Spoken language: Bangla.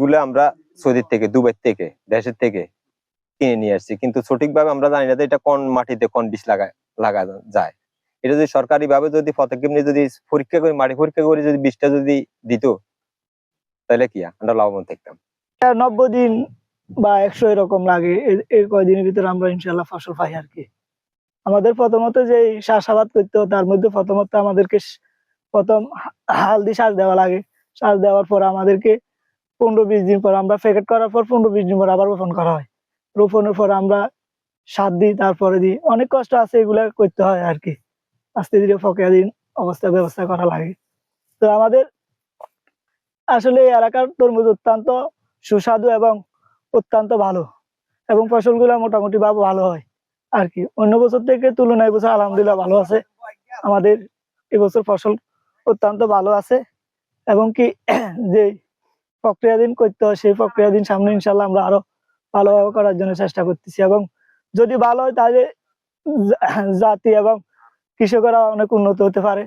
বীজগুলো আমরা সৌদির থেকে, দুবাই থেকে, দেশের থেকে কিনে নিয়ে আসছি, কিন্তু সঠিকভাবে আমরা জানি না যে এটা কোন মাটিতে কোন বীজ লাগা যায়। এটা যদি সরকারি ভাবে যদি পদক্ষেপ নিয়ে যদি পরীক্ষা করে, মাটি পরীক্ষা করে যদি বীজটা যদি দিত, তাহলে কি আমরা লাভবান থাকতাম। 90 দিন বা 100 এরকম লাগে, এই কয়দিনের ভিতরে আমরা ইনশাল্লাহ ফসল পাই আর কি। আমাদের প্রথমত যে চাষাবাদ করতে হয়, তার মধ্যে প্রথমত আমাদেরকে প্রথম হাল দিয়ে সার দেওয়া লাগে। সার দেওয়ার পর আমাদেরকে 15-20 দিন পর, আমরা প্যাকেট করার পর 15-20 দিন পর আবার রোপণ করা হয়। রোপণের পর আমরা সার দিই, তারপরে দিই। অনেক কষ্ট আছে, এগুলা করতে হয় আর কি। আস্তে ধীরে প্রক্রিয়াধীন ব্যবস্থা করা লাগে। তো আমাদের আসলে এই এলাকার তরমুজ অত্যন্ত সুস্বাদু এবং অত্যন্ত ভালো, এবং ফসলগুলো মোটামুটি ভালো হয় আর কি। অন্য বছর থেকে তুলনায় এবছর আলহামদুলিল্লাহ ভালো আছে। আমাদের এবছর ফসল অত্যন্ত ভালো আছে, এবং কি যে প্রক্রিয়াধীন করতে হয়, সেই প্রক্রিয়াধীন সামনে ইনশাল্লাহ আমরা আরো ভালোভাবে করার জন্য চেষ্টা করতেছি, এবং যদি ভালো হয় তাহলে জাতি এবং কৃষকরা অনেক উন্নত হতে পারে।